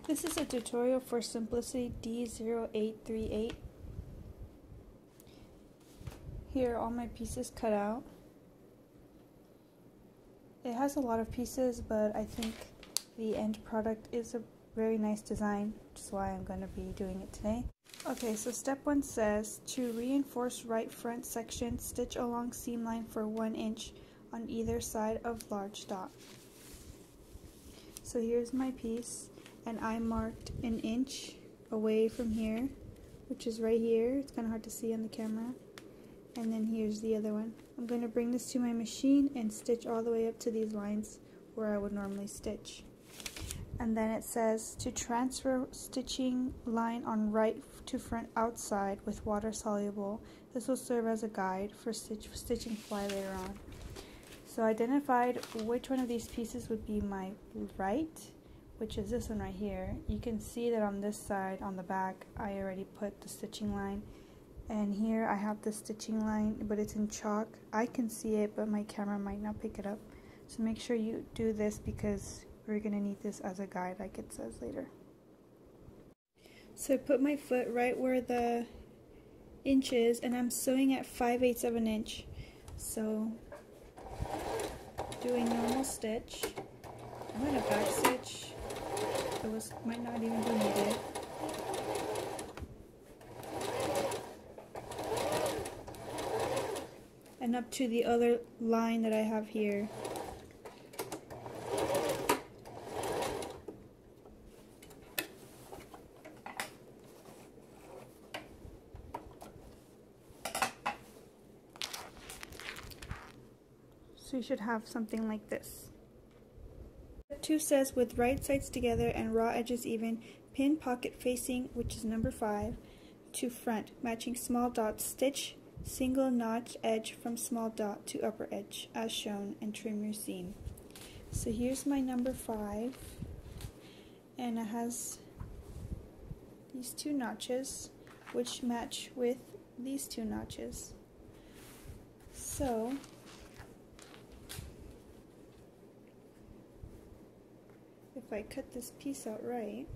This is a tutorial for Simplicity D0838. Here are all my pieces cut out. It has a lot of pieces, but I think the end product is a very nice design, which is why I'm going to be doing it today. Okay, so step 1 says, to reinforce right front section, stitch along seam line for 1 inch on either side of large dot. So here's my piece, and I marked 1 inch away from here, which is right here. It's kind of hard to see on the camera. And then here's the other one. I'm going to bring this to my machine and stitch all the way up to these lines where I would normally stitch. And then it says to transfer stitching line on right to front outside with water soluble. This will serve as a guide for stitching fly later on. So I identified which one of these pieces would be my right, which is this one right here. You can see that on this side, on the back, I already put the stitching line. And here I have the stitching line, but it's in chalk. I can see it, but my camera might not pick it up. So make sure you do this because we're going to need this as a guide, like it says later. So I put my foot right where the inch is, and I'm sewing at 5/8 of an inch. So do a normal stitch. I'm going to back stitch. It might not even be needed. And up to the other line that I have here. So you should have something like this. Step 2 says, with right sides together and raw edges even, pin pocket facing, which is number 5, to front, matching small dots, stitch single notch edge from small dot to upper edge as shown, and trim your seam. So here's my number 5, and it has these 2 notches which match with these 2 notches. So if I cut this piece out right,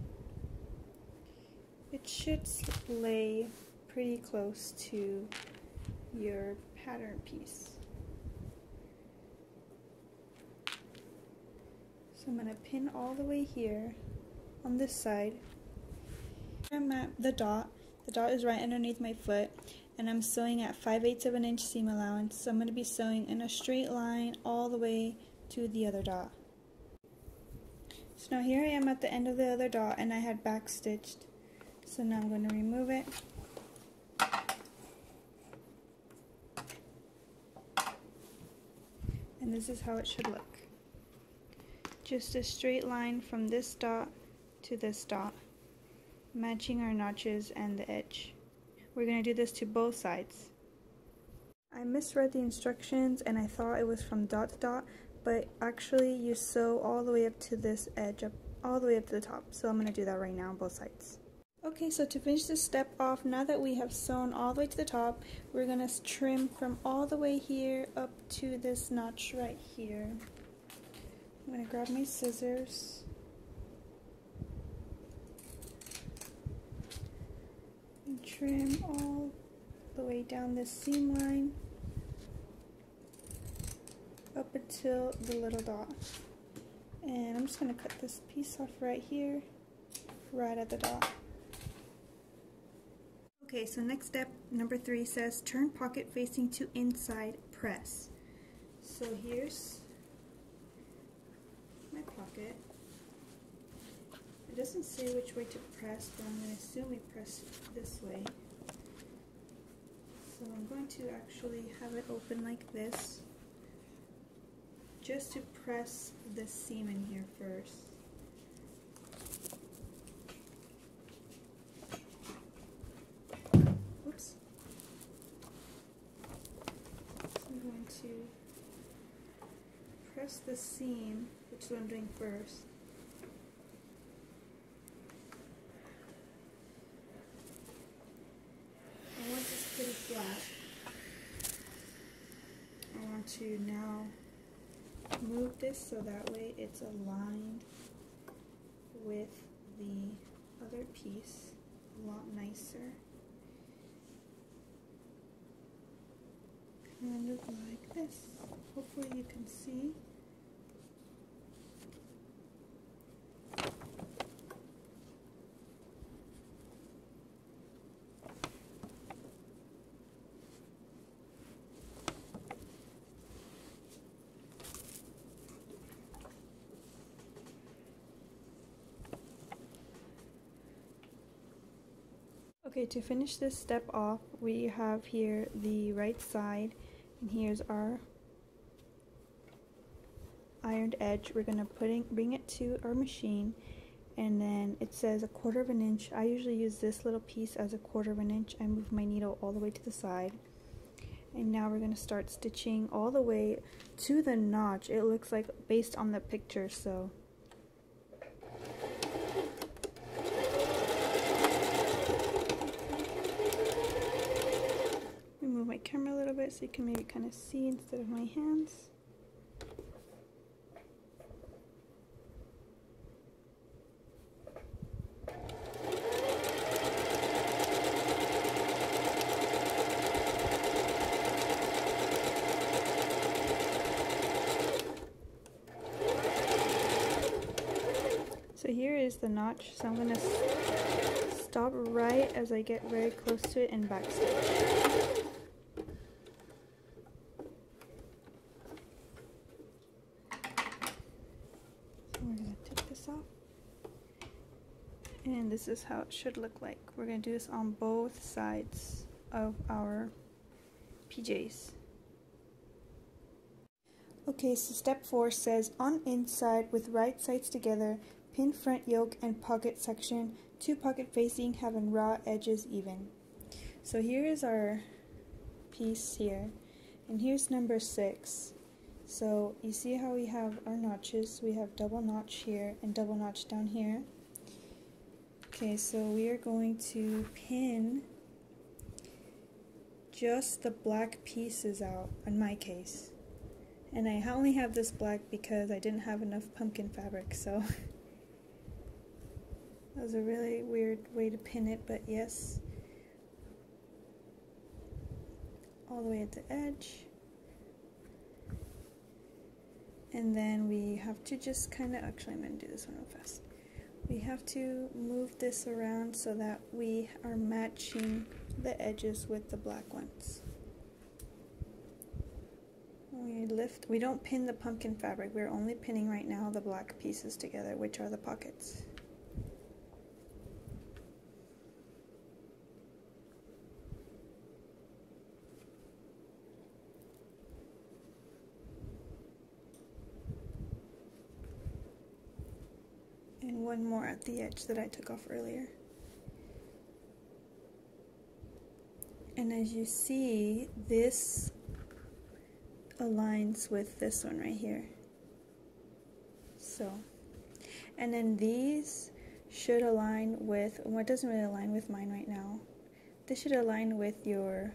it should lay pretty close to your pattern piece. So I'm going to pin all the way here on this side. I'm at the dot. The dot is right underneath my foot, and I'm sewing at 5/8 of an inch seam allowance. So I'm going to be sewing in a straight line all the way to the other dot. So now here I am at the end of the other dot, and I had back stitched. So now I'm going to remove it. And this is how it should look. Just a straight line from this dot to this dot, matching our notches and the edge. We're going to do this to both sides. I misread the instructions and I thought it was from dot to dot, but actually you sew all the way up to this edge, all the way up to the top. So I'm going to do that right now on both sides. Okay, so to finish this step off, now that we have sewn all the way to the top, we're going to trim from all the way here up to this notch right here. I'm going to grab my scissors. And trim all the way down this seam line up until the little dot. And I'm just going to cut this piece off right here, right at the dot. Okay, so next step, number 3 says turn pocket facing to inside, press. So here's my pocket. It doesn't say which way to press, but I'm going to assume we press this way. So I'm going to actually have it open like this, just to press the seam in here first. To press the seam, which is what I'm doing first. And once it's pretty flat, I want to now move this so that way it's aligned with the other piece a lot nicer. Kind of like this. Hopefully you can see. Okay, to finish this step off, we have here the right side, and here's our ironed edge. We're going to bring it to our machine, and then it says 1/4 of an inch. I usually use this little piece as 1/4 of an inch. I move my needle all the way to the side, and now we're going to start stitching all the way to the notch. It looks like based on the picture, so move my camera a little bit so you can maybe kind of see instead of my hands. So here is the notch, so I'm going to stop right as I get very close to it and backstitch. We're going to take this off, and this is how it should look like. We're going to do this on both sides of our PJs. Okay, so step 4 says, on inside with right sides together, pin front yoke and pocket section, 2 pocket facing, having raw edges even. So here is our piece here, and here's number 6. So you see how we have our notches. We have double notch here and double notch down here. Okay, so we are going to pin just the black pieces out in my case. And I only have this black because I didn't have enough pumpkin fabric, so that was a really weird way to pin it, but yes. All the way at the edge. And then we have to just kind of, actually I'm going to do this one real fast. We have to move this around so that we are matching the edges with the black ones. We don't pin the pumpkin fabric, we're only pinning right now the black pieces together, which are the pockets. And one more at the edge that I took off earlier. And as you see, this aligns with this one right here. So, and then these should align with, well, it doesn't really align with mine right now. This should align with your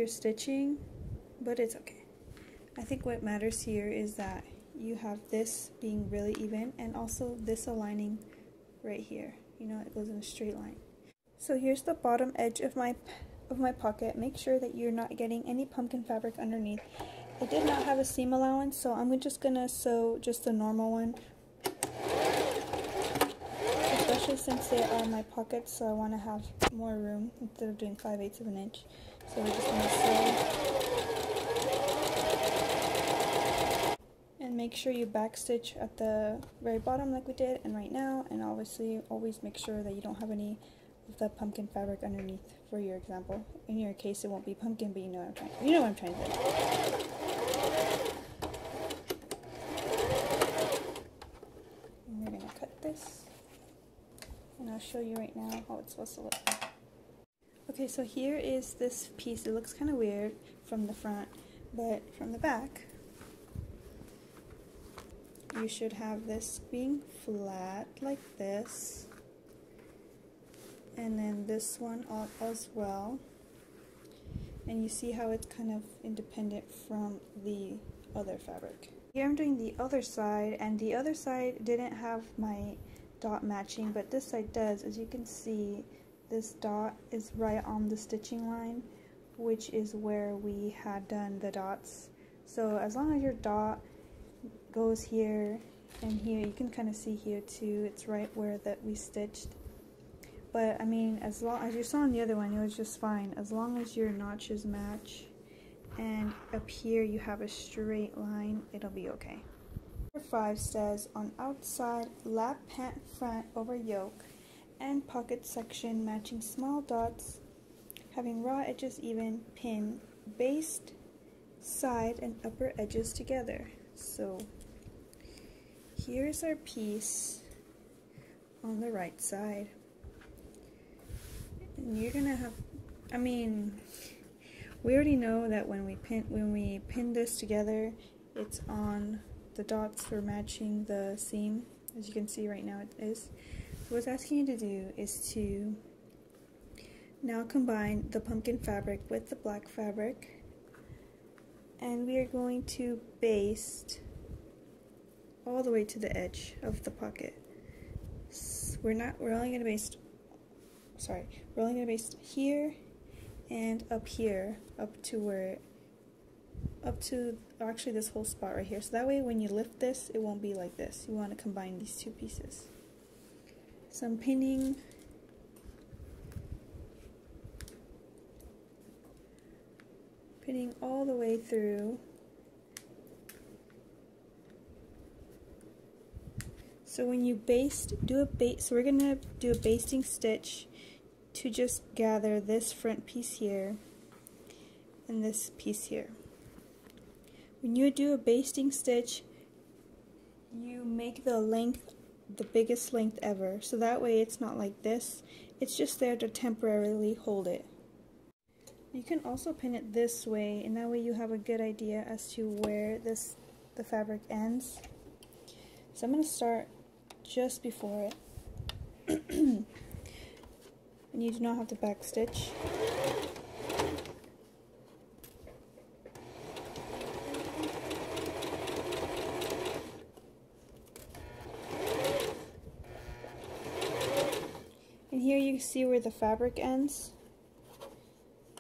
stitching, but it's okay. I think what matters here is that you have this being really even, and also this aligning right here. You know, it goes in a straight line. So here's the bottom edge of my pocket. Make sure that you're not getting any pumpkin fabric underneath. I did not have a seam allowance, so I'm just gonna sew just the normal one, especially since they are my pockets, so I want to have more room instead of doing 5/8 of an inch. So we're just gonna sew. And make sure you backstitch at the very bottom like we did and right now, and obviously always make sure that you don't have any of the pumpkin fabric underneath for your example. In your case it won't be pumpkin, but you know what I'm trying to do. And we're gonna cut this, and I'll show you right now how it's supposed to look. Okay, so here is this piece. It looks kind of weird from the front, but from the back you should have this being flat like this, and then this one as well, and you see how it's kind of independent from the other fabric. Here I'm doing the other side, and the other side didn't have my dot matching, but this side does. As you can see, this dot is right on the stitching line, which is where we had done the dots. So as long as your dot goes here and here, you can kind of see here too, it's right where that we stitched. But I mean, as long as you saw on the other one, it was just fine, as long as your notches match and up here you have a straight line, it'll be okay. Number 5 says, on outside lap pant front over yoke and pocket section matching small dots, having raw edges even, pin based side and upper edges together. So here's our piece on the right side, and you're gonna have, I mean, we already know that when we pin this together, it's on the dots for matching the seam. As you can see right now, it is. So what it's asking you to do is to now combine the pumpkin fabric with the black fabric, and we are going to baste all the way to the edge of the pocket. We're only going to baste here and up here, actually this whole spot right here. So that way when you lift this, it won't be like this. You want to combine these two pieces. So I'm pinning all the way through. So when you baste, so we're gonna do a basting stitch to just gather this front piece here and this piece here. When you do a basting stitch, you make the length the biggest length ever, so that way it's not like this, it's just there to temporarily hold it. You can also pin it this way, and that way you have a good idea as to where the fabric ends. So I'm going to start just before it. And you do not have to back stitch. And here you see where the fabric ends.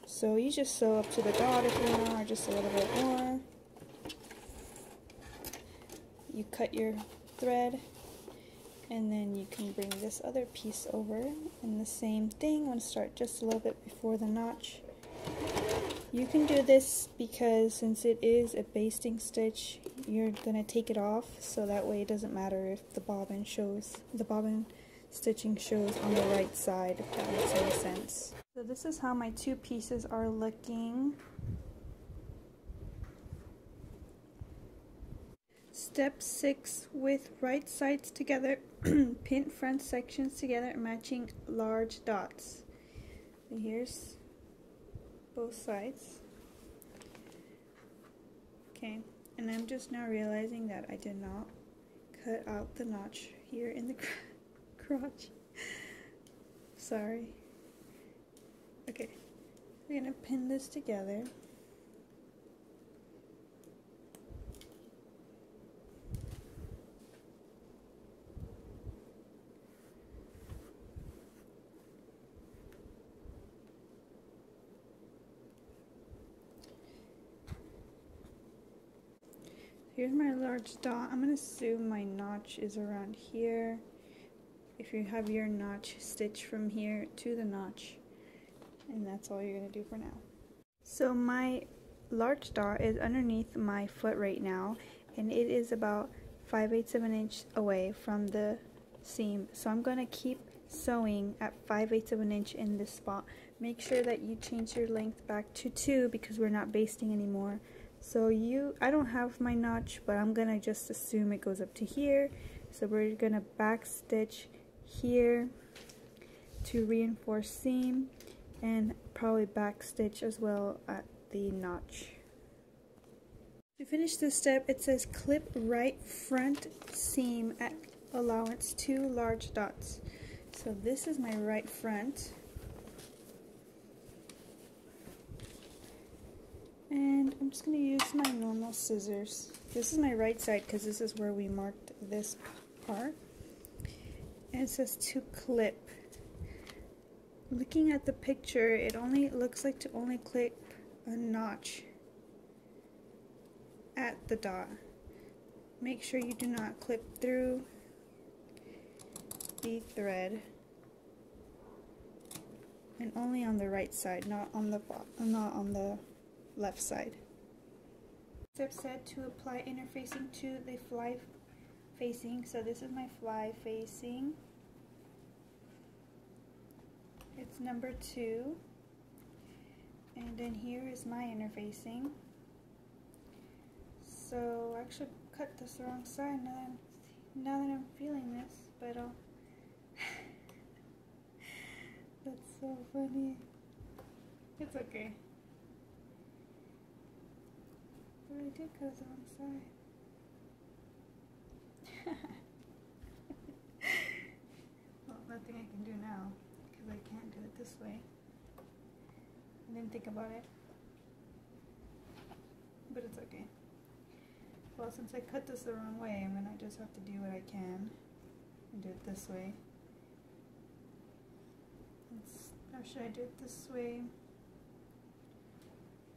So you just sew up to the dot if you want, or just a little bit more. You cut your thread, and then you can bring this other piece over, and the same thing. I'm going to start just a little bit before the notch. You can do this because since it is a basting stitch, you're going to take it off, so that way it doesn't matter if the bobbin stitching shows on the right side, if that makes any sense. So this is how my two pieces are looking. Step 6, with right sides together, pin front sections together, matching large dots. So here's both sides. Okay, and I'm just now realizing that I did not cut out the notch here in the crotch. Sorry. Okay, we're gonna pin this together. Here's my large dot. I'm going to assume my notch is around here. If you have your notch, stitch from here to the notch. And that's all you're going to do for now. So my large dot is underneath my foot right now. And it is about 5/8 of an inch away from the seam. So I'm going to keep sewing at 5/8 of an inch in this spot. Make sure that you change your length back to 2 because we're not basting anymore. So I don't have my notch, but I'm gonna just assume it goes up to here. So we're gonna back stitch here to reinforce seam, and probably back stitch as well at the notch. To finish this step, it says clip right front seam at allowance 2 large dots. So this is my right front. And I'm just going to use my normal scissors. This is my right side because this is where we marked this part. And it says to clip. Looking at the picture, it looks like to only clip a notch at the dot. Make sure you do not clip through the thread, and only on the right side, not on the left side. Step said to apply interfacing to the fly facing. So this is my fly facing. It's number 2, and then here is my interfacing. So I actually cut this the wrong side now that I'm feeling this, but that's so funny. It's okay. But I did cut the wrong side. Well, nothing I can do now, because I can't do it this way. I didn't think about it, but it's okay. Well, since I cut this the wrong way, I'm gonna just have to do what I can and do it this way. Or should I do it this way?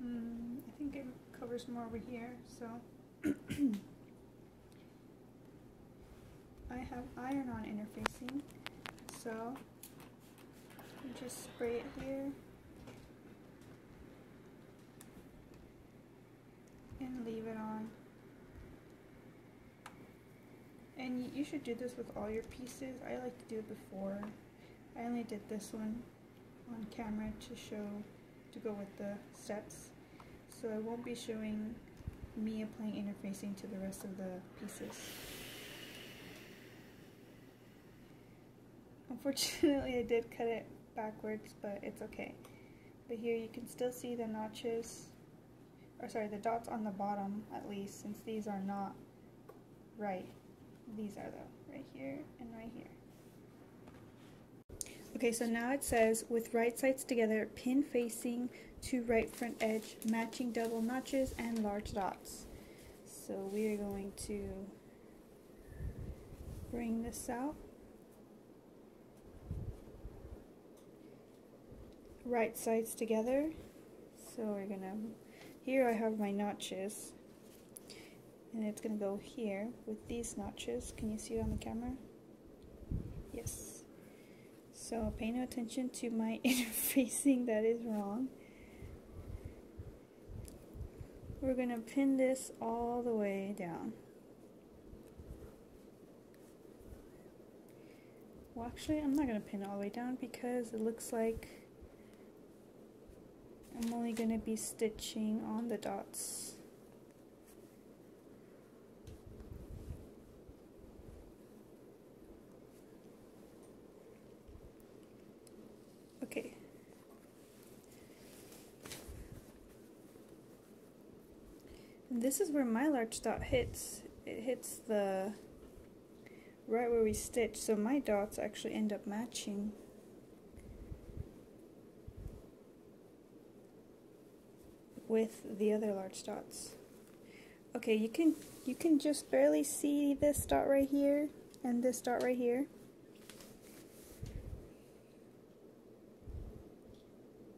I think it covers more over here, so I have iron-on interfacing, so I just spray it here and leave it on. And you should do this with all your pieces. I like to do it before. I only did this one on camera to go with the steps. So I won't be showing me applying interfacing to the rest of the pieces. Unfortunately, I did cut it backwards, but it's okay. But here you can still see the notches, or sorry, the dots on the bottom at least, since these are not right. These are though, right here and right here. Okay, so now it says, with right sides together, pin facing to right front edge, matching double notches and large dots. So we are going to bring this out. Right sides together. So we're gonna, here I have my notches. And it's going to go here with these notches. Can you see it on the camera? Yes. So pay no attention to my interfacing, that is wrong. We're going to pin this all the way down. Well, actually, I'm not going to pin it all the way down because it looks like I'm only going to be stitching on the dots. Okay. And this is where my large dot hits. It hits the right where we stitch, so my dots actually end up matching. With the other large dots. Okay, you can just barely see this dot right here and this dot right here.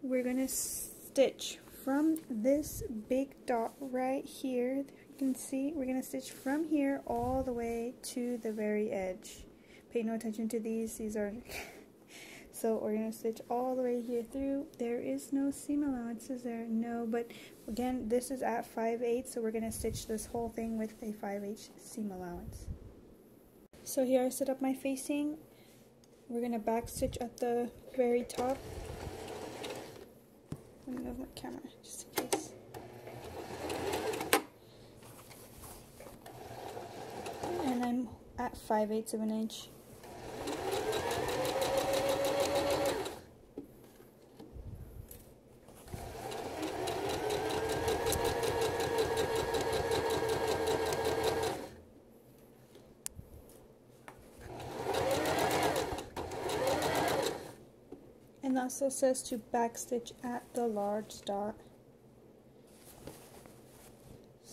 We're gonna stitch from this big dot right here. You can see we're gonna stitch from here all the way to the very edge. Pay no attention to these are so we're gonna stitch all the way here through. There is no seam allowances there, no, but again, this is at 5/8, so we're gonna stitch this whole thing with a 5/8 seam allowance. So here I set up my facing. We're gonna back stitch at the very top. Let me move my camera just in case. And I'm at 5/8 of an inch. And also says to backstitch at the large dot.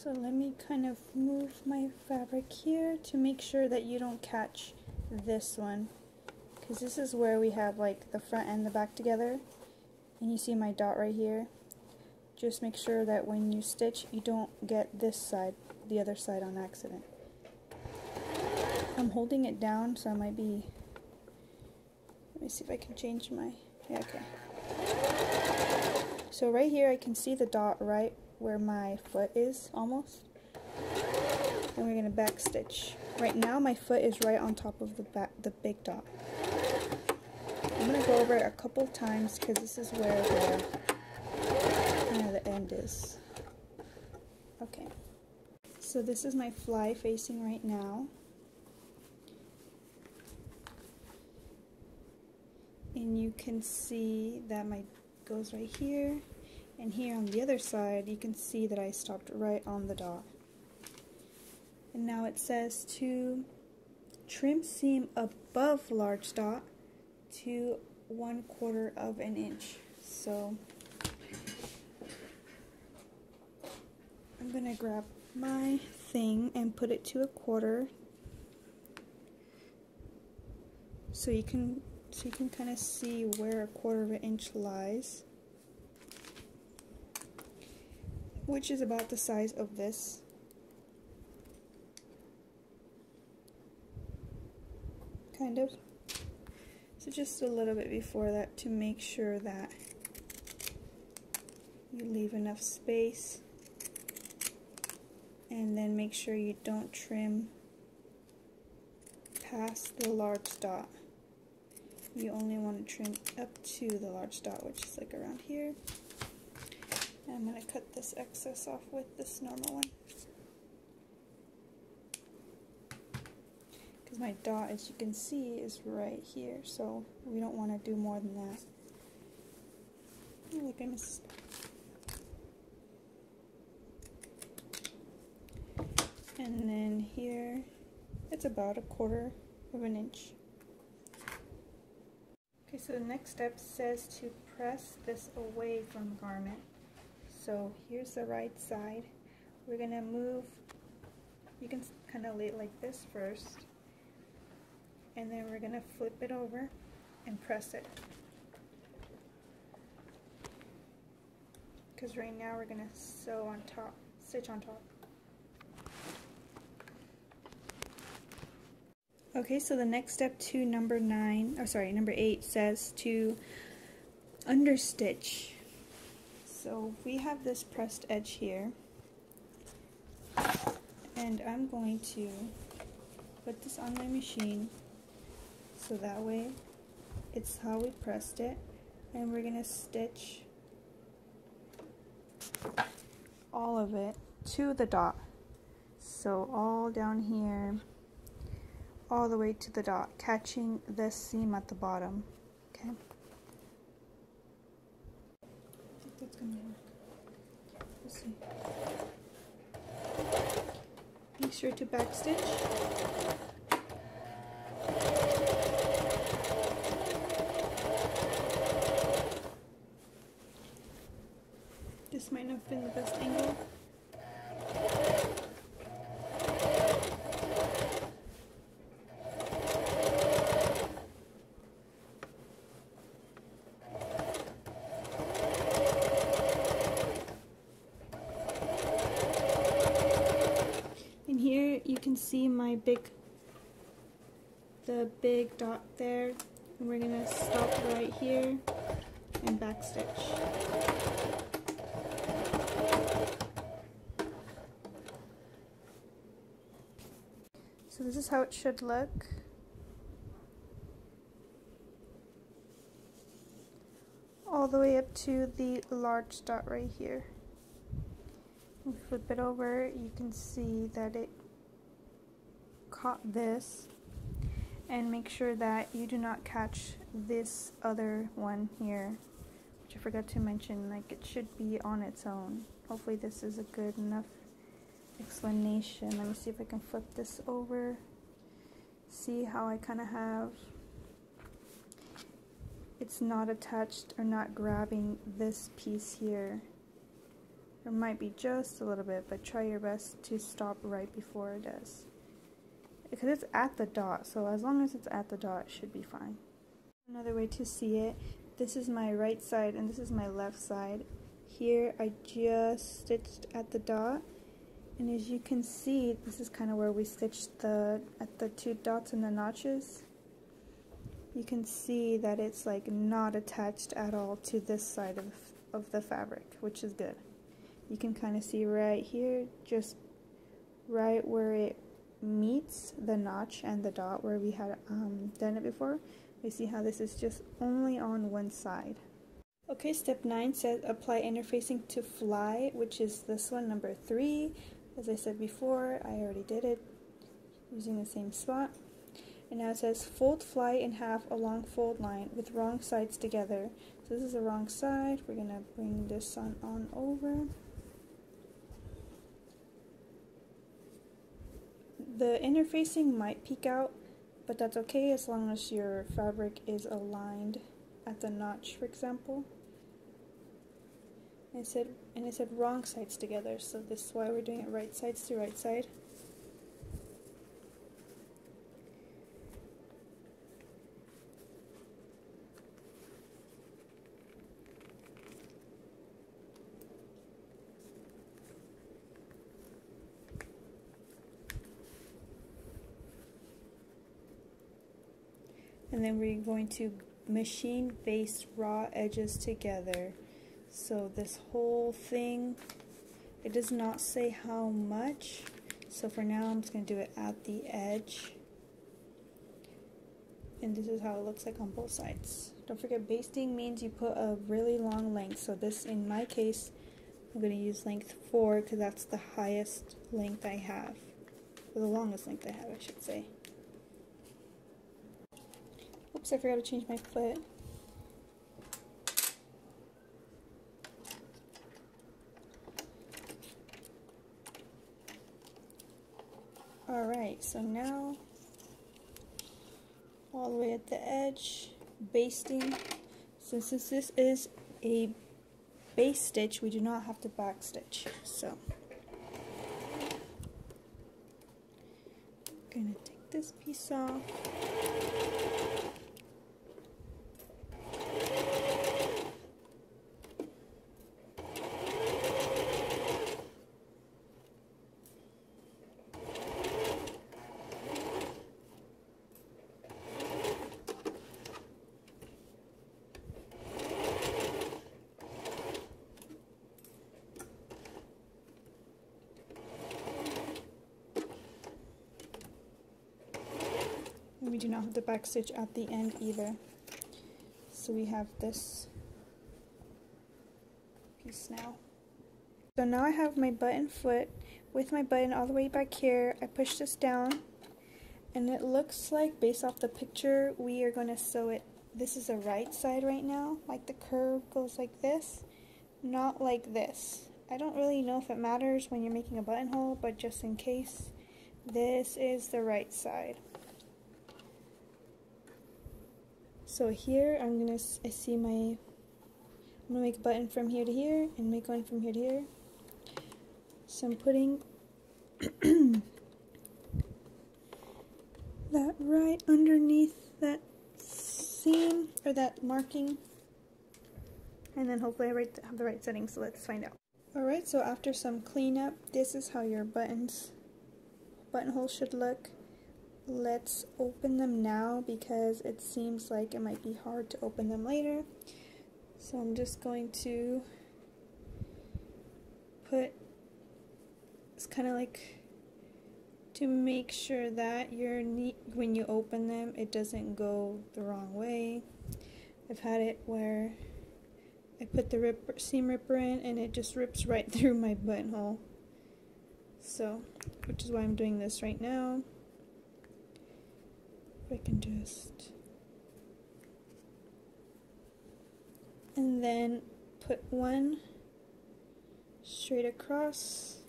So let me kind of move my fabric here to make sure that you don't catch this one, because this is where we have like the front and the back together, and you see my dot right here. Just make sure that when you stitch you don't get this side, the other side, on accident. I'm holding it down, so I might be, let me see if I can change my, yeah, okay. So right here I can see the dot right where my foot is, almost. And we're going to back stitch. Right now my foot is right on top of the big dot. I'm going to go over it a couple times because this is where the end is. Okay. So this is my fly facing right now. And you can see that my goes right here, and here on the other side you can see that I stopped right on the dot. And now it says to trim seam above large dot to 1/4 of an inch. So I'm gonna grab my thing and put it to 1/4 so you can kind of see where 1/4 of an inch lies, which is about the size of this. Kind of. So just a little bit before that to make sure that you leave enough space, and then make sure you don't trim past the large dot. You only want to trim up to the large dot, which is like around here. And I'm going to cut this excess off with this normal one, because my dot, as you can see, is right here, so we don't want to do more than that. Oh, look, I missed. And then here, it's about 1/4 of an inch. Okay, so the next step says to press this away from the garment. So here's the right side. We're gonna move, you can kind of lay it like this first, and then we're gonna flip it over and press it. Because right now we're gonna sew on top, stitch on top. Okay, so the next step to number 8 says to understitch. So we have this pressed edge here, and I'm going to put this on my machine so that way it's how we pressed it, and we're gonna stitch all of it to the dot. So all down here, all the way to the dot, catching this seam at the bottom. Okay. I think that's gonna work. We'll see. Make sure to backstitch. This might not have been the best angle. You can see the big dot there, and we're gonna stop right here and backstitch. So this is how it should look. All the way up to the large dot right here. We flip it over, you can see that it caught this, and make sure that you do not catch this other one here, which I forgot to mention, like it should be on its own. Hopefully this is a good enough explanation. Let me see if I can flip this over. See how I kind of have, it's not attached or not grabbing this piece here There might be just a little bit, but try your best to stop right before it does. Because it's at the dot, so as long as it's at the dot, it should be fine. Another way to see it, this is my right side and this is my left side. Here I just stitched at the dot, and as you can see, this is kind of where we stitched at the 2 dots and the notches. You can see that it's like not attached at all to this side of the fabric, which is good. You can kind of see right here, just right where it meets the notch and the dot where we had done it before. We see how this is just only on one side. Okay, step 9 says apply interfacing to fly, which is this one, number 3. As I said before, I already did it using the same spot. And now it says fold fly in half along fold line with wrong sides together. So this is the wrong side. We're going to bring this on over. The interfacing might peek out, but that's okay as long as your fabric is aligned at the notch, for example. And it said wrong sides together, so this is why we're doing it right sides to right side. And then we're going to machine base raw edges together. So this whole thing, it does not say how much. So for now I'm just going to do it at the edge. And this is how it looks like on both sides. Don't forget, basting means you put a really long length. So this, in my case, I'm going to use length 4 because that's the highest length I have. Or the longest length I have, I should say. Oops, I forgot to change my foot. Alright, so now all the way at the edge, basting. Since this is a base stitch, we do not have to back stitch. So I'm gonna take this piece off. And we do not have the back stitch at the end either. So we have this piece now. So now I have my button foot with my button all the way back here. I push this down and it looks like, based off the picture, we are going to sew it. This is the right side right now, like the curve goes like this, not like this. I don't really know if it matters when you're making a buttonhole, but just in case, this is the right side. So here I'm gonna make a button from here to here and make one from here to here. So I'm putting that right underneath that seam or that marking, and then hopefully I have the right setting. So let's find out. Alright, so after some cleanup, this is how your buttonhole should look. Let's open them now because it seems like it might be hard to open them later. So I'm just going to put, it's kind of like to make sure that when you open them, it doesn't go the wrong way. I've had it where I put the seam ripper in and it just rips right through my buttonhole. So, which is why I'm doing this right now. If I can just, and then put one straight across,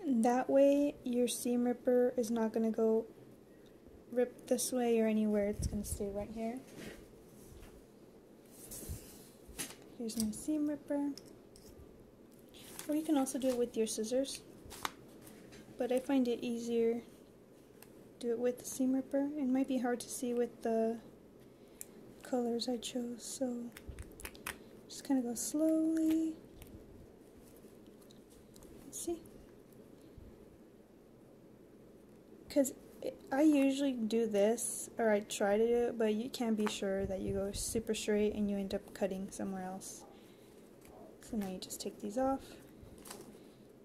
and that That way your seam ripper is not going to go rip this way or anywhere. It's going to stay right here. Here's my seam ripper. Or you can also do it with your scissors, but I find it easier to do it with the seam ripper. It might be hard to see with the colors I chose, so just kind of go slowly. Let's see. Because I usually do this, or I try to do it, but you can't be sure that you go super straight and you end up cutting somewhere else. So now you just take these off,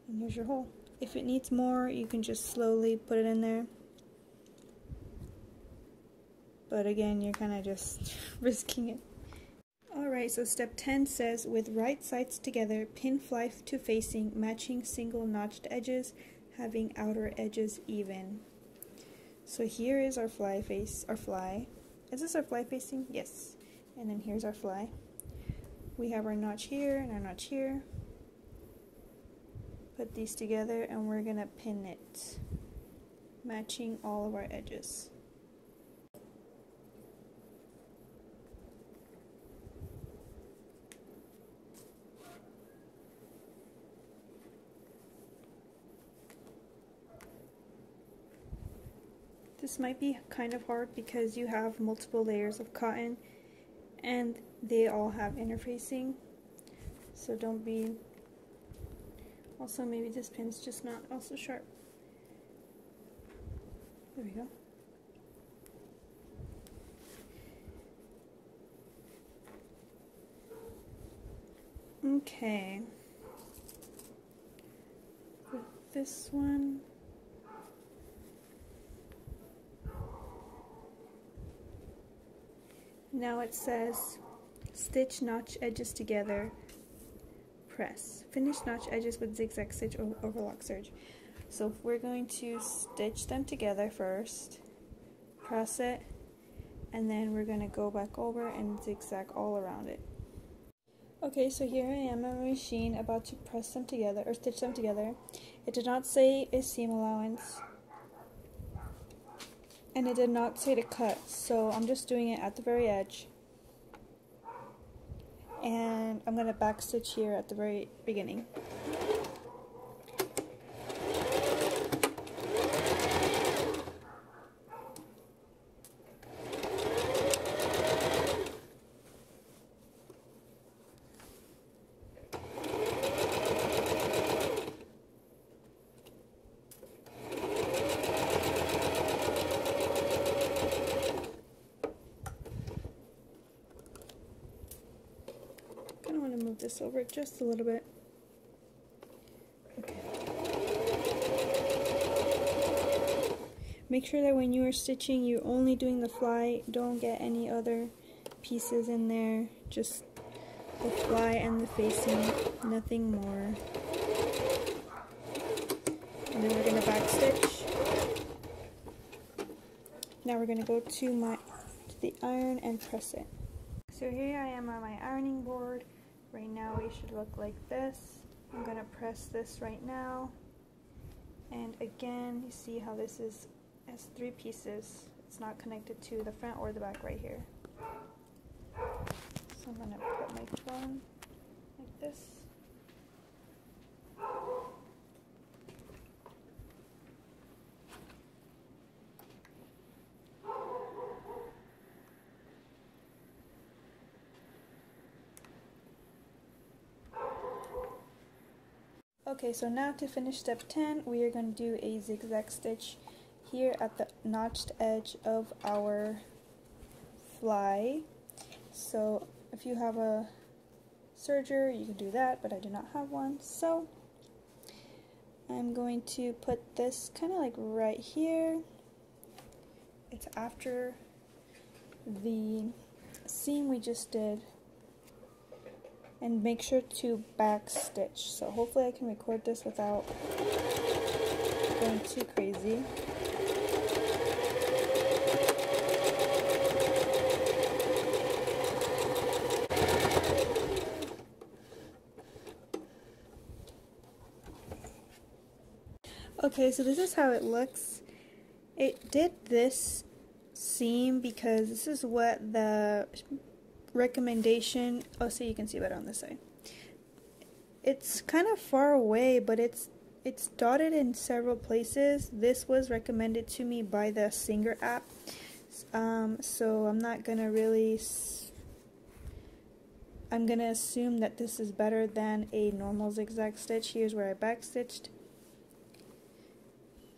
and here's your hole. If it needs more, you can just slowly put it in there. But again, you're kind of just risking it. Alright, so step 10 says, with right sides together, pin fly to facing, matching single notched edges, having outer edges even. So here is our fly face, our fly. Is this our fly facing? Yes. And then here's our fly. We have our notch here and our notch here. Put these together and we're gonna pin it, matching all of our edges. This might be kind of hard because you have multiple layers of cotton and they all have interfacing, so don't be, also maybe this pin's just not also sharp. There we go. Okay, with this one, now it says stitch notch edges together, press. Finish notch edges with zigzag stitch or overlock serge. So we're going to stitch them together first, press it, and then we're going to go back over and zigzag all around it. Okay, so here I am on my machine about to press them together or stitch them together. It did not say a seam allowance, and it did not say to cut, so I'm just doing it at the very edge. And I'm going to back stitch here at the very beginning. Move this over just a little bit. Okay. Make sure that when you are stitching, you're only doing the fly. Don't get any other pieces in there. Just the fly and the facing, nothing more. And then we're going to back stitch. Now we're going to go to the iron and press it. So here I am on my ironing board. Right now it should look like this. I'm going to press this right now. And again, you see how this has 3 pieces. It's not connected to the front or the back right here. So I'm going to put my thumb like this. Okay, so now to finish step 10, we are going to do a zigzag stitch here at the notched edge of our fly. So if you have a serger, you can do that, but I do not have one. So I'm going to put this kind of like right here. It's after the seam we just did. And make sure to back stitch. So hopefully I can record this without going too crazy. Okay, so this is how it looks. It did this seam because this is what the recommendation, oh, so you can see better on this side. It's kind of far away, but it's dotted in several places. This was recommended to me by the Singer app, so I'm not gonna really, I'm gonna assume that this is better than a normal zigzag stitch. Here's where I back stitched.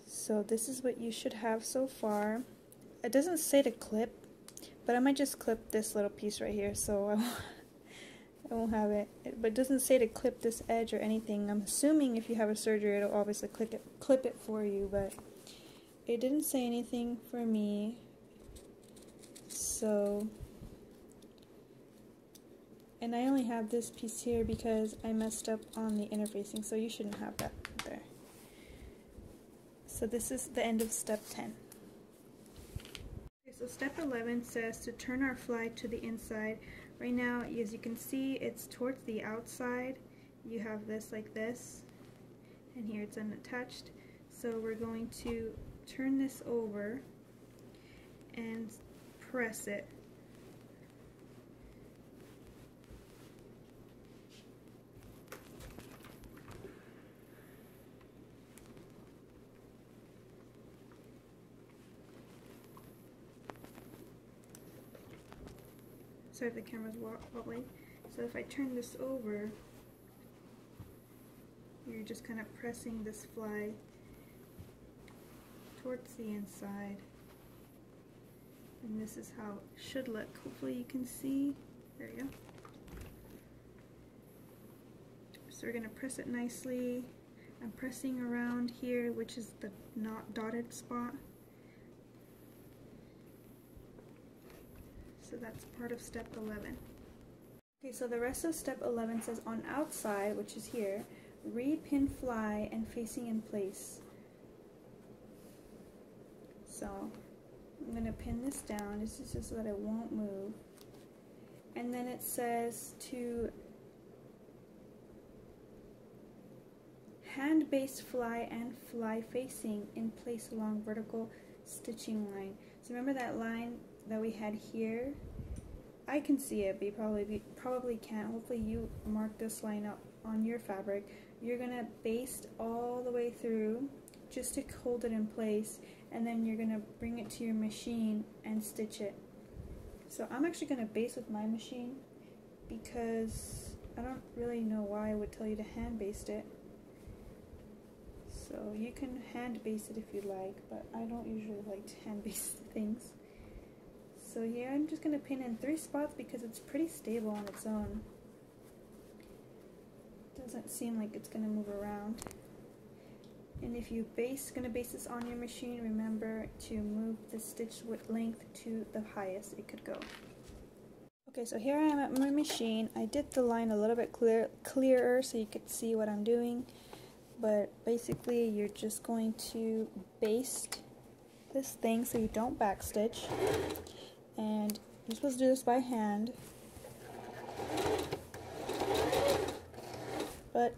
So this is what you should have so far. It doesn't say to clip, but I might just clip this little piece right here, so I won't have it. But it doesn't say to clip this edge or anything. I'm assuming if you have a surgery, it'll obviously clip it for you, but it didn't say anything for me. So, and I only have this piece here because I messed up on the interfacing, so you shouldn't have that there. So this is the end of step 10. Okay, so step 11 says to turn our fly to the inside. Right now, as you can see, it's towards the outside. You have this like this, and here it's unattached. So we're going to turn this over and press it. Sorry if the camera's wobbly. So if I turn this over, you're just kind of pressing this fly towards the inside. And this is how it should look. Hopefully you can see. There you go. So we're going to press it nicely. I'm pressing around here, which is the not dotted spot. So that's part of step 11. Okay, so the rest of step 11 says on outside, which is here, re-pin fly and facing in place. So I'm going to pin this down. This is just so that it won't move. And then it says to hand base fly and fly facing in place along vertical stitching line. So remember that line that we had here? I can see it, but you probably can't. Hopefully you mark this line up on your fabric. You're gonna baste all the way through just to hold it in place, and then you're gonna bring it to your machine and stitch it. So I'm actually gonna baste with my machine because I don't really know why I would tell you to hand baste it. So you can hand baste it if you like, but I don't usually like to hand baste things. So here I'm just going to pin in 3 spots because it's pretty stable on its own. Doesn't seem like it's going to move around. And if you gonna base this on your machine, remember to move the stitch width length to the highest it could go. Okay, so here I am at my machine. I did the line a little bit clearer so you could see what I'm doing. But basically you're just going to baste this thing so you don't backstitch. And you're supposed to do this by hand, but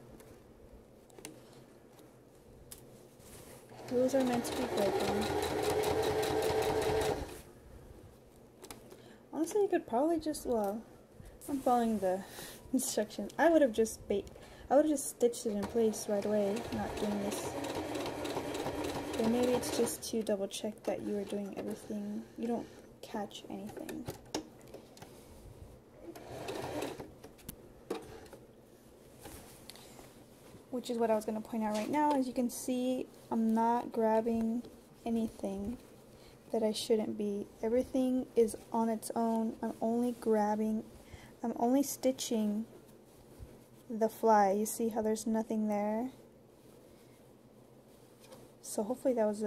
rules are meant to be broken. Honestly, you could probably just, well, I'm following the instructions. I would have just stitched it in place right away, not doing this. But maybe it's just to double check that you are doing everything. You don't catch anything. Which is what I was going to point out right now. As you can see, I'm not grabbing anything that I shouldn't be. Everything is on its own. I'm only stitching the fly. You see how there's nothing there? So hopefully that was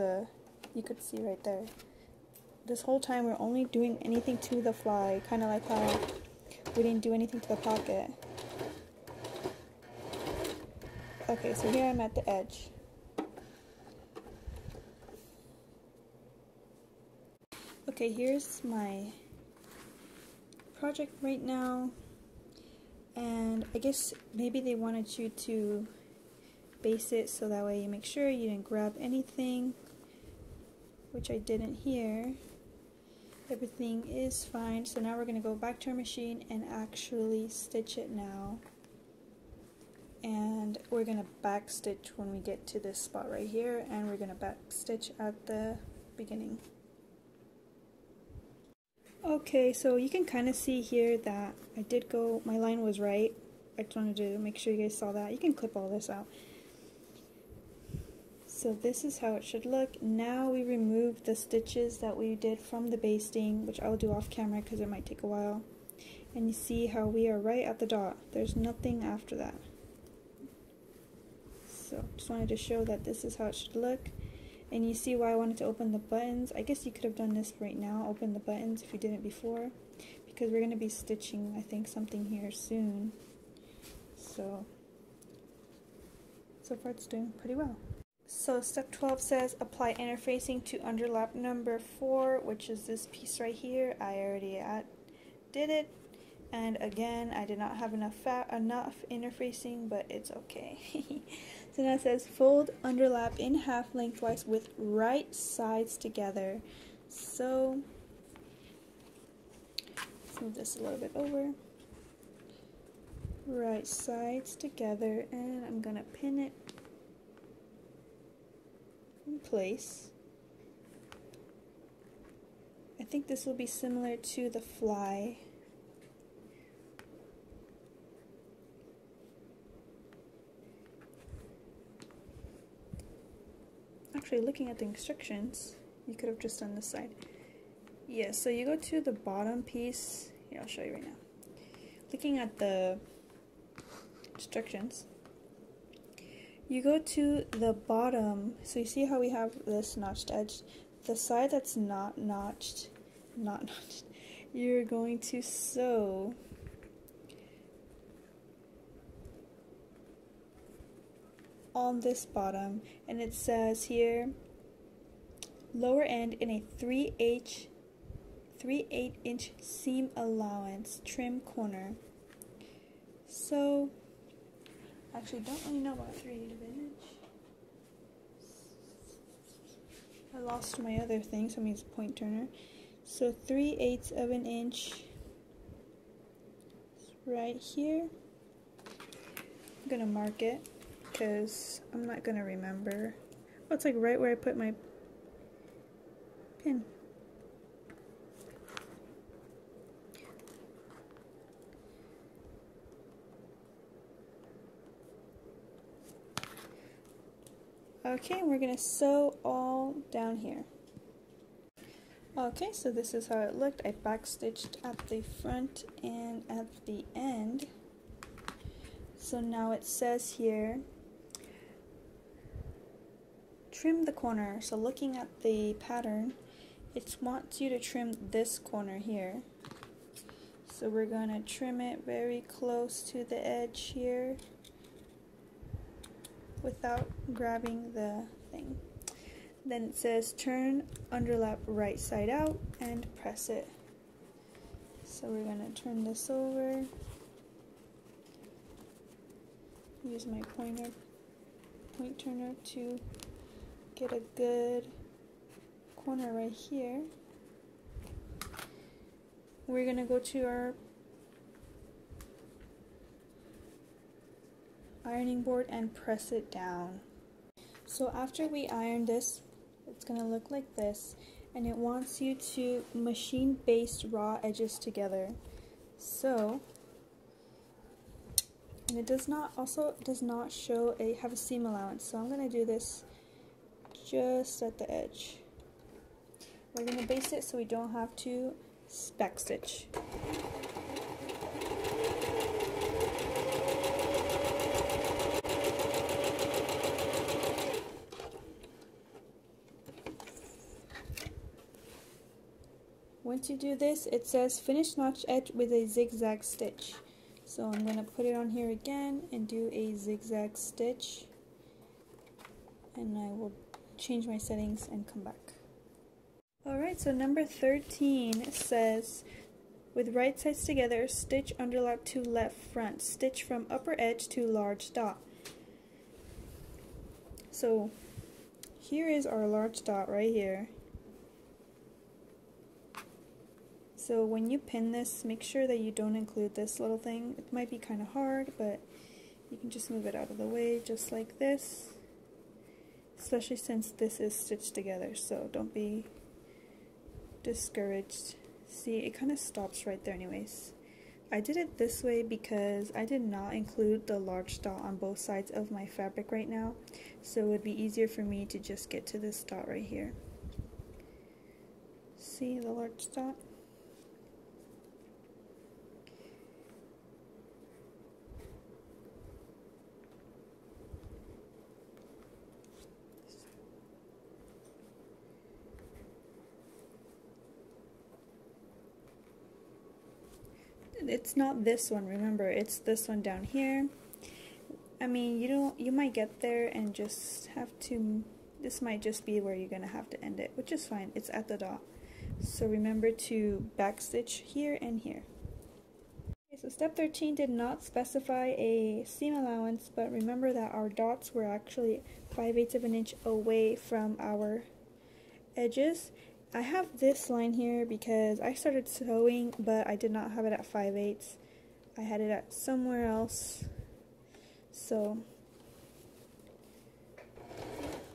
you could see right there. This whole time we're only doing anything to the fly, kind of like how we didn't do anything to the pocket. Okay, so here I'm at the edge. Okay, here's my project right now, and I guess maybe they wanted you to base it so that way you make sure you didn't grab anything, which I didn't here. Everything is fine. So now we're going to go back to our machine and actually stitch it now. And we're going to back stitch when we get to this spot right here, and we're going to back stitch at the beginning. Okay, so you can kind of see here that I did go, my line was right. I just wanted to make sure you guys saw that. You can clip all this out. So this is how it should look. Now we remove the stitches that we did from the basting, which I'll do off camera because it might take a while. And you see how we are right at the dot. There's nothing after that. So just wanted to show that this is how it should look. And you see why I wanted to open the buttons. I guess you could have done this right now, open the buttons if you didn't before, because we're going to be stitching, I think, something here soon. So far it's doing pretty well. So step 12 says apply interfacing to underlap number 4, which is this piece right here. I already did it, and again I did not have enough interfacing, but it's okay. So now it says fold underlap in half lengthwise with right sides together. So let's move this a little bit over. Right sides together, and I'm gonna pin it in place. I think this will be similar to the fly. Actually, looking at the instructions, you could have just done this side. Yeah, so you go to the bottom piece. Here, I'll show you right now. Looking at the instructions, you go to the bottom, so you see how we have this notched edge. The side that's not notched, you're going to sew on this bottom, and it says here lower end in a 3/8 inch seam allowance, trim corner. So actually don't really know about 3/8 inch. I lost my other thing, so it means point turner. So 3/8 of an inch right here. I'm gonna mark it because I'm not gonna remember. Oh, it's like right where I put my pin. Okay, we're gonna sew all down here. Okay, so this is how it looked. I backstitched at the front and at the end. So now it says here, trim the corner. So looking at the pattern, it wants you to trim this corner here. So we're gonna trim it very close to the edge here without grabbing the thing. Then it says turn underlap right side out and press it. So we're gonna turn this over. Use my point turner to get a good corner right here. We're gonna go to our ironing board and press it down. So after we iron this, it's gonna look like this, and it wants you to machine baste raw edges together. So, and it does not show have a seam allowance, so I'm gonna do this just at the edge. We're gonna baste it so we don't have to backstitch. Once you do this, it says finish notch edge with a zigzag stitch. So I'm going to put it on here again and do a zigzag stitch, and I will change my settings and come back. Alright, so number 13 says with right sides together, stitch underlap to left front, stitch from upper edge to large dot. So here is our large dot right here. So when you pin this, make sure that you don't include this little thing. It might be kind of hard, but you can just move it out of the way just like this. Especially since this is stitched together, so don't be discouraged. See, it kind of stops right there anyways. I did it this way because I did not include the large dot on both sides of my fabric right now, so it would be easier for me to just get to this dot right here. See the large dot? It's not this one, remember, it's this one down here. I mean, you might get there and just have to, this might just be where you're gonna have to end it, which is fine, it's at the dot. So remember to backstitch here and here. Okay, so step 13 did not specify a seam allowance, but remember that our dots were actually 5/8 of an inch away from our edges. I have this line here because I started sewing, but I did not have it at 5/8. I had it at somewhere else. So,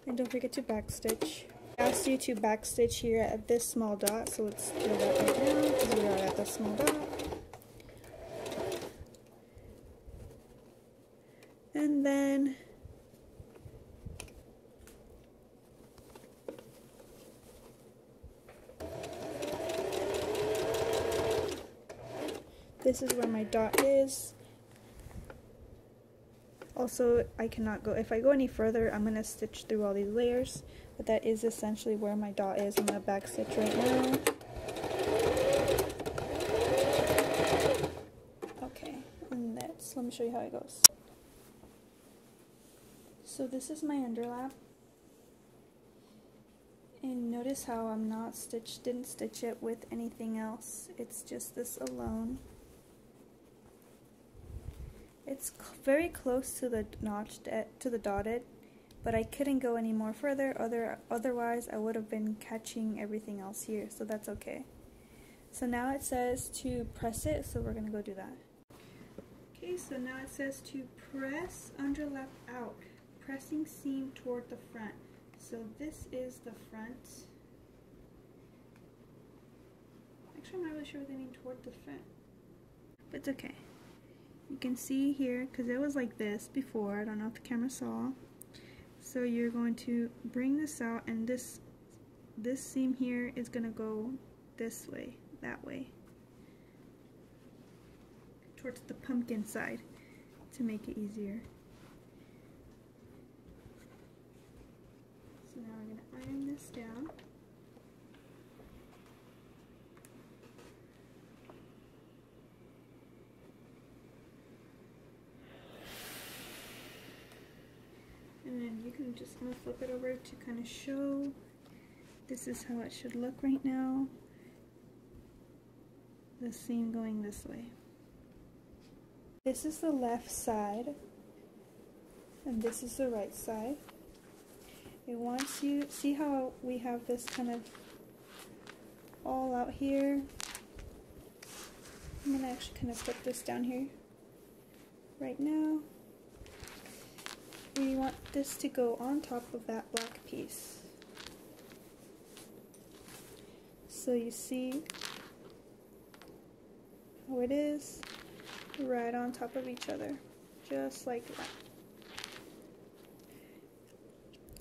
and don't forget to backstitch. I asked you to backstitch here at this small dot, so let's do that right now because we are at the small dot. And then this is where my dot is. Also, I cannot go, if I go any further, I'm going to stitch through all these layers, but that is essentially where my dot is. I'm going to backstitch right now. Okay, and let me show you how it goes. So this is my underlap. And notice how I'm not didn't stitch it with anything else. It's just this alone. It's very close to the notched, to the dotted, but I couldn't go any more further, otherwise I would have been catching everything else here, so that's okay. So now it says to press it, so we're going to go do that. Okay, so now it says to press underlap out, pressing seam toward the front. So this is the front. Actually, I'm not really sure what they mean toward the front, but it's okay. You can see here, because it was like this before, I don't know if the camera saw. So you're going to bring this out, and this seam here is going to go this way, that way, towards the pumpkin side to make it easier. So now we're going to iron this down. And then you can just kind of flip it over to kind of show this is how it should look right now. The seam going this way. This is the left side, and this is the right side. It wants you, see how we have this kind of all out here? I'm going to actually kind of put this down here right now. We want this to go on top of that black piece. So you see how it is right on top of each other, just like that.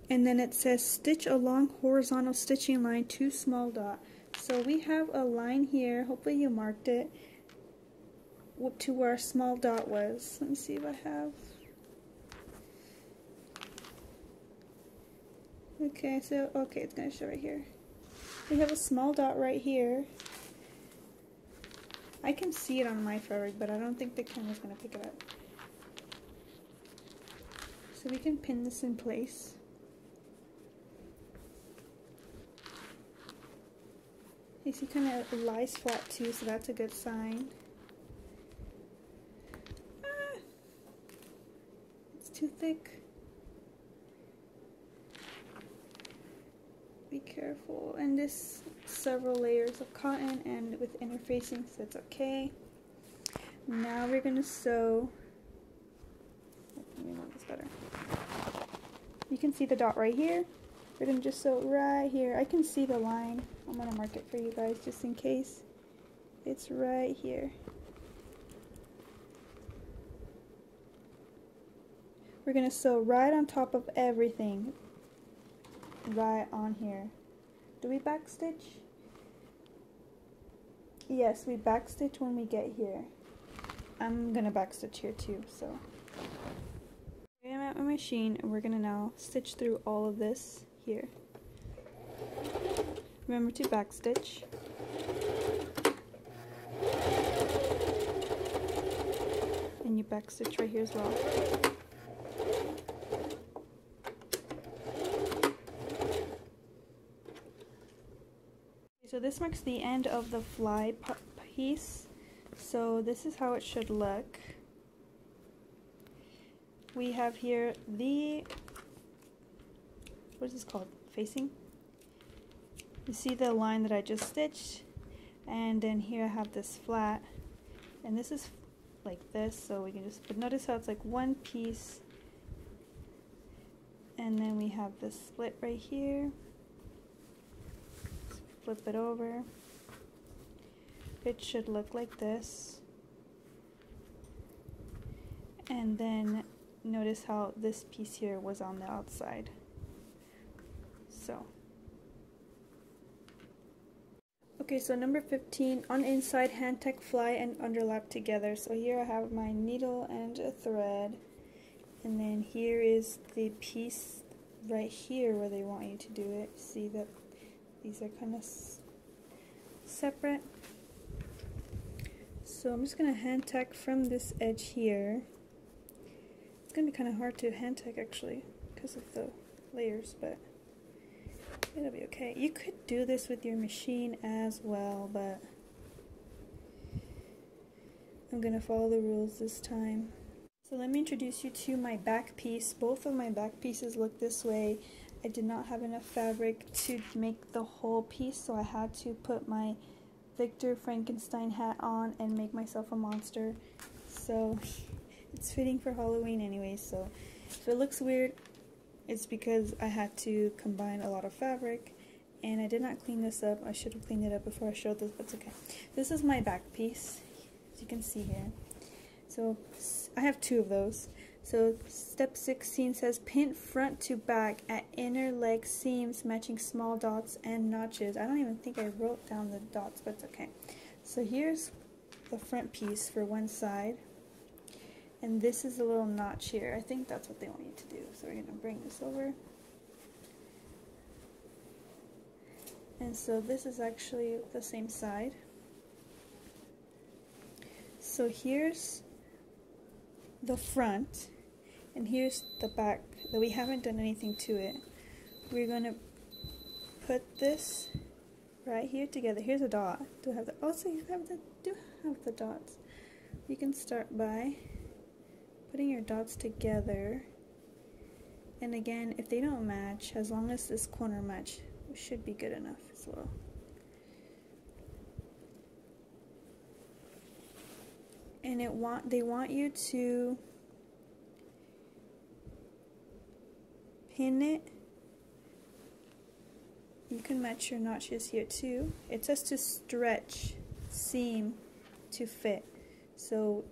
And then it says stitch along horizontal stitching line to small dot. So we have a line here, hopefully you marked it, to where our small dot was. Let me see if I have. Okay, so, okay, it's going to show right here. We have a small dot right here. I can see it on my fabric, but I don't think the camera's going to pick it up. So we can pin this in place. You see, kind of lies flat too, so that's a good sign. It's too thick. be careful. And this several layers of cotton and with interfacing, so it's okay. Now we're gonna sew. Let me move this better. You can see the dot right here. We're gonna just sew right here. I can see the line. I'm gonna mark it for you guys just in case. It's right here. We're gonna sew right on top of everything. Right on here. Do we backstitch? Yes, we backstitch when we get here. I'm gonna backstitch here too, so. I'm at my machine and we're gonna now stitch through all of this here. Remember to backstitch. And you backstitch right here as well. So this marks the end of the fly piece. So this is how it should look. We have here the, what is this called? Facing? You see the line that I just stitched, and then here I have this flat, and this is like this, so we can just, but notice how it's like one piece, and then we have this split right here. Flip it over. It should look like this. And then notice how this piece here was on the outside. So. Okay, so number 15, on inside, hand tuck fly and underlap together. So here I have my needle and a thread. And then here is the piece right here where they want you to do it. See that these are kind of separate. So I'm just going to hand tack from this edge here. It's going to be kind of hard to hand tack actually because of the layers, but it'll be okay. You could do this with your machine as well, but I'm going to follow the rules this time. So let me introduce you to my back piece. Both of my back pieces look this way. I did not have enough fabric to make the whole piece, so I had to put my Victor Frankenstein hat on and make myself a monster. So it's fitting for Halloween anyway, so if it looks weird, it's because I had to combine a lot of fabric, and I did not clean this up. I should have cleaned it up before I showed this, but it's okay. This is my back piece, as you can see here. So I have two of those. So step 16 says pin front to back at inner leg seams matching small dots and notches. I don't even think I wrote down the dots, but it's okay. So here's the front piece for one side, and this is a little notch here. I think that's what they want you to do. So we're going to bring this over. And so this is actually the same side. So here's the front, and here's the back that we haven't done anything to it. We're going to put this right here together. Here's a dot. Do I have the, also you have the, do have the dots. You can start by putting your dots together, and again, if they don't match, as long as this corner match, it should be good enough as well. And they want you to pin it. You can match your notches here too. It says to stretch seam to fit. So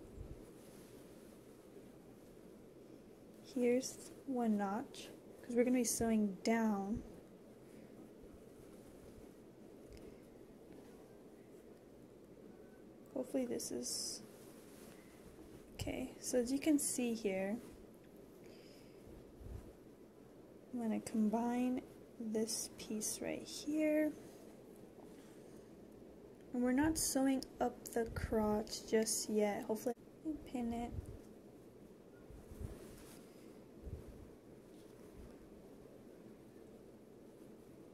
here's one notch, because we're going to be sewing down. Hopefully this is okay. So as you can see here, I'm going to combine this piece right here. And we're not sewing up the crotch just yet. Hopefully I can pin it.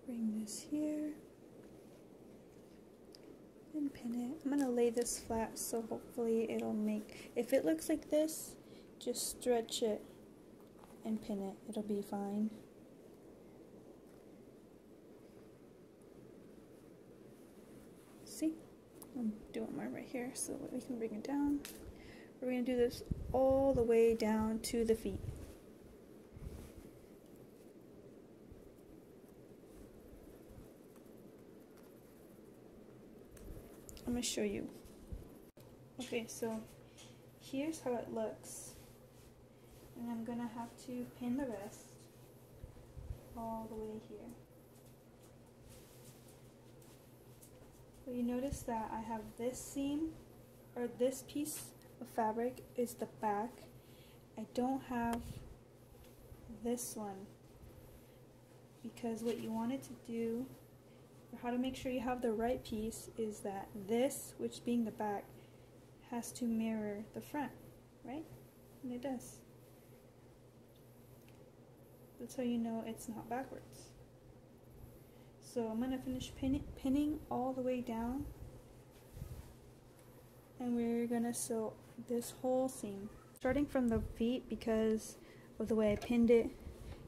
Bring this here and pin it. I'm going to lay this flat, so hopefully it'll make, if it looks like this, just stretch it and pin it. It'll be fine. see? I'm doing mine right here so that we can bring it down. We're going to do this all the way down to the feet. I'm going to show you. Okay, so here's how it looks. And I'm going to have to pin the rest all the way here. But you notice that I have this seam, or this piece of fabric is the back. I don't have this one, because what you wanted to do, or how to make sure you have the right piece, is that this, which being the back, has to mirror the front, right? And it does. That's how you know it's not backwards. So I'm going to finish pinning all the way down, and we're going to sew this whole seam. Starting from the feet, because of the way I pinned it,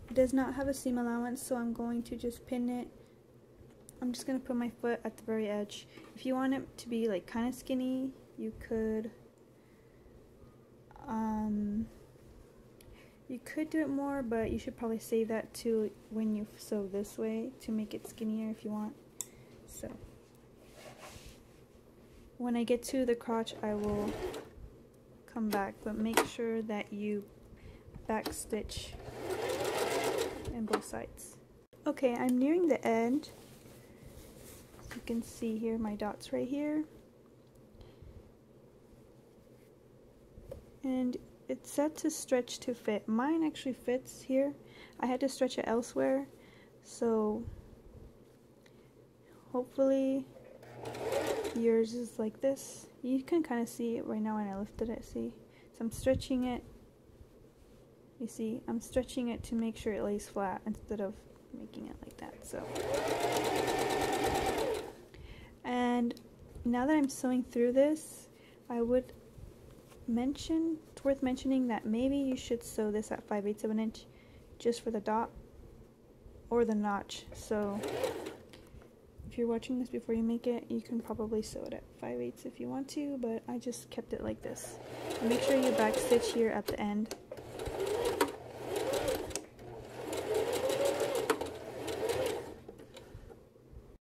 it does not have a seam allowance, so I'm going to just pin it. I'm just going to put my foot at the very edge. If you want it to be like kind of skinny, you could do it more, but you should probably save that to when you sew this way to make it skinnier if you want. So when I get to the crotch, I will come back, but make sure that you back stitch in both sides. Okay, I'm nearing the end. As you can see here, my dots right here. And it's set to stretch to fit. Mine actually fits here. I had to stretch it elsewhere, so hopefully yours is like this. You can kind of see it right now when I lifted it, see? So I'm stretching it. You see, I'm stretching it to make sure it lays flat instead of making it like that. So, and now that I'm sewing through this, I would mention, it's worth mentioning that maybe you should sew this at 5/8 of an inch just for the dot or the notch. So if you're watching this before you make it, you can probably sew it at 5/8 if you want to, but I just kept it like this. And make sure you back stitch here at the end.